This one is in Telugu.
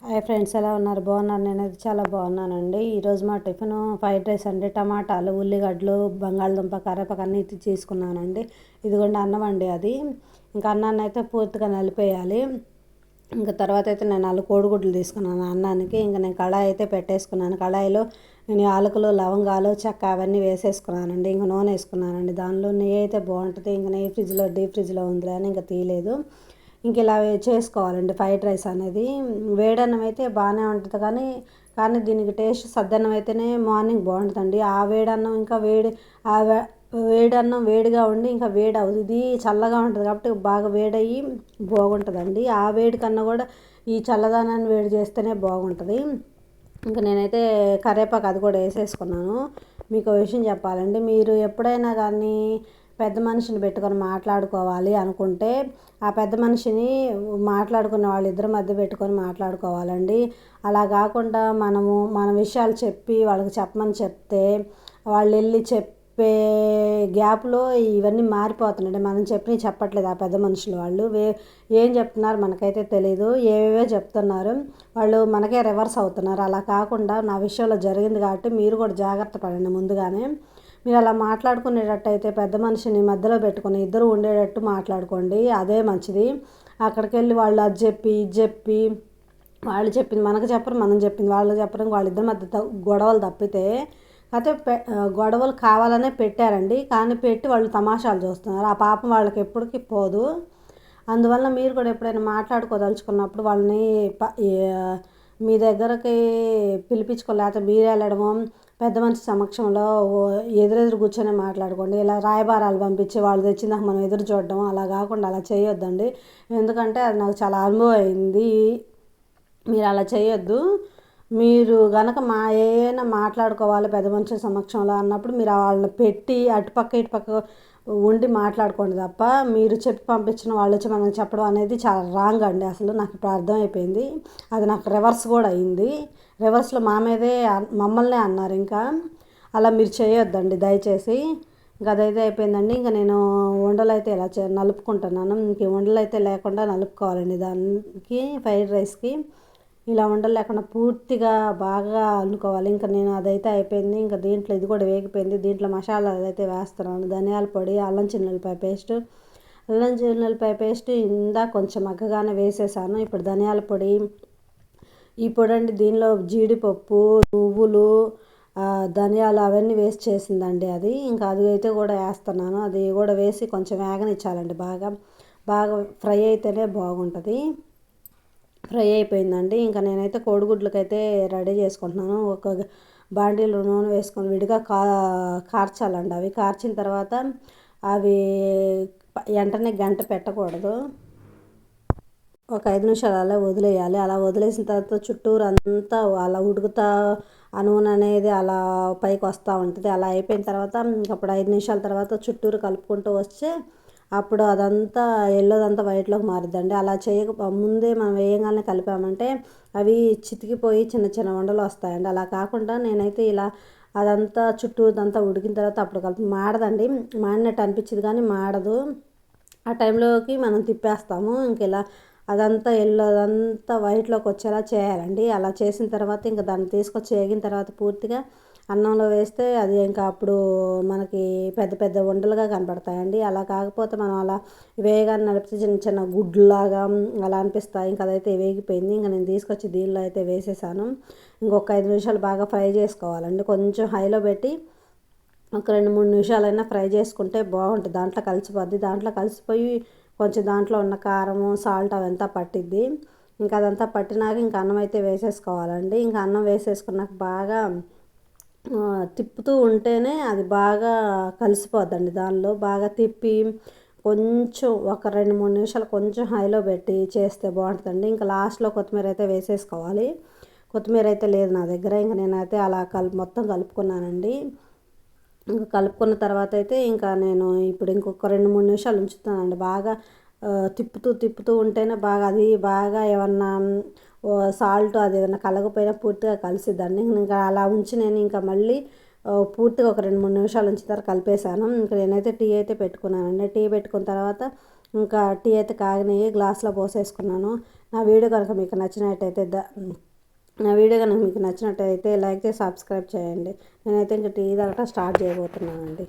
హాయ్ ఫ్రెండ్స్, ఎలా ఉన్నారు? బాగున్నారు? నేనైతే చాలా బాగున్నానండి. ఈరోజు మా టిఫిన్ ఫ్రైడ్ రైస్ అండి. టమాటాలు, ఉల్లిగడ్డలు, బంగాళదుంప, కరివేపాకు అన్నీ తీసుకున్నానండి. ఇదిగోండి అన్నం అండి. అది ఇంకా అన్నాన్ని అయితే పూర్తిగా నలిపేయాలి. ఇంకా తర్వాత అయితే నేను 4 కోడిగుడ్లు తీసుకున్నాను అన్నానికి. ఇంకా నేను కళాయి అయితే పెట్టేసుకున్నాను. కళాయిలో నేను యాలకులు, లవంగాలు, చెక్క అవన్నీ వేసేసుకున్నానండి. ఇంకా నూనె వేసుకున్నానండి. దానిలో నెయ్యి అయితే బాగుంటుంది. ఇంకా నెయ్యి డీప్ ఫ్రిడ్జ్లో ఉందిలే అని ఇంకా తీయలేదు. ఇంక ఇలా చేసుకోవాలండి ఫ్రైడ్ రైస్ అనేది. వేడన్నం అయితే బాగానే ఉంటుంది, కానీ దీనికి టేస్ట్ సద్దన్నం అయితేనే మార్నింగ్ బాగుంటుందండి. ఆ వేడన్నం ఇంకా వేడన్నం వేడిగా ఉండి ఇంకా వేడి అవుతుంది. ఇది చల్లగా ఉంటుంది కాబట్టి బాగా వేడయ్యి బాగుంటుందండి. ఆ వేడి కన్నా కూడా ఈ చల్లదనాన్ని వేడి చేస్తేనే బాగుంటుంది. ఇంకా నేనైతే కరివేపాకు అది కూడా వేసేసుకున్నాను. మీకు విషయం చెప్పాలండి, మీరు ఎప్పుడైనా కానీ పెద్ద మనిషిని పెట్టుకొని మాట్లాడుకోవాలి అనుకుంటే ఆ పెద్ద మనిషిని మాట్లాడుకున్న వాళ్ళిద్దరి మధ్య పెట్టుకొని మాట్లాడుకోవాలండి. అలా కాకుండా మన విషయాలు చెప్పి వాళ్ళకి చెప్పమని చెప్తే వాళ్ళు వెళ్ళి చెప్పే గ్యాప్లో ఇవన్నీ మారిపోతున్నాయండి. మనం చెప్పినవి చెప్పట్లేదు ఆ పెద్ద మనుషులు. వాళ్ళు ఏం చెప్తున్నారు మనకైతే తెలీదు, ఏవేవో చెప్తున్నారు. వాళ్ళు మనకే రివర్స్ అవుతున్నారు. అలా కాకుండా నా విషయంలో జరిగింది కాబట్టి మీరు కూడా జాగ్రత్త పడండి ముందుగానే. మీరు అలా మాట్లాడుకునేటట్టయితే పెద్ద మనిషిని మధ్యలో పెట్టుకొని ఇద్దరు ఉండేటట్టు మాట్లాడుకోండి, అదే మంచిది. అక్కడికి వెళ్ళి వాళ్ళు అది చెప్పి ఇది చెప్పి వాళ్ళు చెప్పింది మనకు చెప్పరు, మనం చెప్పింది వాళ్ళకి చెప్పడం, వాళ్ళిద్దరి మధ్య గొడవలు తప్పితే అయితే గొడవలు కావాలనే పెట్టారండి. కానీ పెట్టి వాళ్ళు తమాషాలు చూస్తున్నారు. ఆ పాపం వాళ్ళకి ఎప్పటికీ పోదు. అందువల్ల మీరు కూడా ఎప్పుడైనా మాట్లాడుకోదలుచుకున్నప్పుడు వాళ్ళని మీ దగ్గరకి పిలిపించుకోలేకపోతే మీరే వెళ్ళడము, పెద్ద మనిషి సమక్షంలో ఎదురెదురు కూర్చొని మాట్లాడుకోండి. ఇలా రాయబారాలు పంపించి వాళ్ళు తెచ్చిందాక మనం ఎదురు చూడడం అలా కాకుండా అలా చేయొద్దండి. ఎందుకంటే అది నాకు చాలా అనుభవం అయింది. మీరు అలా చేయొద్దు. మీరు గనక ఏమైనా మాట్లాడుకోవాలి పెద్ద మనుషుల సమక్షంలో అన్నప్పుడు మీరు వాళ్ళని పెట్టి అటుపక్క ఇటుపక్క ఉండి మాట్లాడుకోండి తప్ప మీరు చెప్పి పంపించిన వాళ్ళు వచ్చి మనం చెప్పడం అనేది చాలా రాంగ్ అండి. అసలు నాకు ఇప్పుడు అర్థమైపోయింది. అది నాకు రివర్స్ కూడా అయింది. రివర్స్లో మమ్మల్నే అన్నారు. ఇంకా అలా మీరు చేయొద్దండి దయచేసి. ఇంకా అదైతే అయిపోయిందండి. ఇంకా నేను వండలు అయితే ఇలా నలుపుకుంటున్నాను. ఇంక వండలు అయితే లేకుండా నలుపుకోవాలండి దానికి ఫ్రైడ్ రైస్కి. ఇలా ఉండలు లేకుండా పూర్తిగా బాగా అల్లుకోవాలి. ఇంకా నేను అదైతే అయిపోయింది. ఇంకా దీంట్లో ఇది కూడా వేగిపోయింది. దీంట్లో మసాలాలు అయితే వేస్తున్నాను. ధనియాల పొడి, అల్లం చిన్నులపాయ పేస్ట్ ఇందాక కొంచెం మగ్గగానే వేసేసాను. ఇప్పుడు ధనియాల పొడి, ఈ పొడి అండి. దీనిలో జీడిపప్పు, నువ్వులు, ధనియాలు అవన్నీ వేసి చేసిందండి అది. ఇంకా అది అయితే కూడా వేస్తున్నాను. అది కూడా వేసి కొంచెం వేగనిచ్చాలండి. బాగా ఫ్రై అయితేనే బాగుంటుంది. ఫ్రై అయిపోయిందండి. ఇంకా నేనైతే కోడిగుడ్లకైతే రెడీ చేసుకుంటున్నాను. ఒక బాండీలో నూనె వేసుకొని విడిగా కార్చాలండి. అవి కార్చిన తర్వాత అవి వెంటనే గంట పెట్టకూడదు. ఒక 5 నిమిషాలు అలా వదిలేయాలి. అలా వదిలేసిన తర్వాత చుట్టూరు అంతా అలా ఉడుకుతా ఆ నూనె అనేది అలా పైకి వస్తూ ఉంటుంది. అలా అయిపోయిన తర్వాత అప్పుడు 5 నిమిషాల తర్వాత చుట్టూరు కలుపుకుంటూ వస్తే అప్పుడు అదంతా ఎల్లోదంతా వైట్లోకి మారుద్దండి. అలా ముందే మనం వేయగానే కలిపామంటే అవి చితికిపోయి చిన్న చిన్న వండలు వస్తాయండి. అలా కాకుండా నేనైతే ఇలా అదంతా చుట్టూదంతా ఉడికిన తర్వాత అప్పుడు మాడదండి. మాడినట్టు అనిపించింది కానీ మాడదు. ఆ టైంలోకి మనం తిప్పేస్తాము. ఇంక ఇలా అదంతా అదంతా వైట్లోకి వచ్చేలా చేయాలండి. అలా చేసిన తర్వాత ఇంకా దాన్ని తీసుకొచ్చి వేగిన తర్వాత పూర్తిగా అన్నంలో వేస్తే అది ఇంకా అప్పుడు మనకి పెద్ద పెద్ద ఉండలుగా కనపడతాయండి. అలా కాకపోతే మనం అలా వేగాన్ని నడిపితే చిన్న చిన్న గుడ్లాగా అలా అనిపిస్తాయి. ఇంకా అదైతే వేగిపోయింది. ఇంకా నేను తీసుకొచ్చి దీనిలో అయితే వేసేసాను. ఇంకొక 5 నిమిషాలు బాగా ఫ్రై చేసుకోవాలండి. కొంచెం హైలో పెట్టి ఒక 2-3 నిమిషాలైనా ఫ్రై చేసుకుంటే బాగుంటుంది. దాంట్లో కలిసిపోద్ది. దాంట్లో కలిసిపోయి కొంచెం దాంట్లో ఉన్న కారము, సాల్ట్ అవంతా పట్టిద్ది. ఇంకా అదంతా పట్టినాక ఇంకా అన్నం అయితే వేసేసుకోవాలండి. ఇంకా అన్నం వేసేసుకున్నాక బాగా తిప్పుతూ ఉంటేనే అది బాగా కలిసిపోద్దండి. దానిలో బాగా తిప్పి కొంచెం ఒక 2-3 నిమిషాలు కొంచెం హైలో పెట్టి చేస్తే బాగుంటుందండి. ఇంకా లాస్ట్లో కొత్తిమీర అయితే వేసేసుకోవాలి. కొత్తిమీర అయితే లేదు నా దగ్గర. ఇంకా నేనైతే అలా మొత్తం కలుపుకున్నానండి. ఇంకా కలుపుకున్న తర్వాత అయితే ఇంకా నేను ఇప్పుడు ఇంకొక 2-3 నిమిషాలు ఉంచుతానండి. బాగా తిప్పుతూ ఉంటేనే బాగా అది బాగా ఏమన్నా సాల్ట్ అది ఏమన్నా కలగపోయినా పూర్తిగా కలిసిద్దండి. ఇంకా అలా ఉంచి నేను ఇంకా మళ్ళీ పూర్తిగా ఒక 2-3 నిమిషాలు ఉంచిన తర్వాత కలిపేశాను. ఇంకా నేనైతే టీ అయితే పెట్టుకున్నానండి. టీ పెట్టుకున్న తర్వాత ఇంకా టీ అయితే కాగినాయి, గ్లాస్లో పోసేసుకున్నాను. నా వీడియో కనుక మీకు నచ్చినట్టయితే లైక్ చేసి సబ్స్క్రైబ్ చేయండి. నేనైతే ఇంకా టీ తాగటం స్టార్ట్ చేయబోతున్నానండి.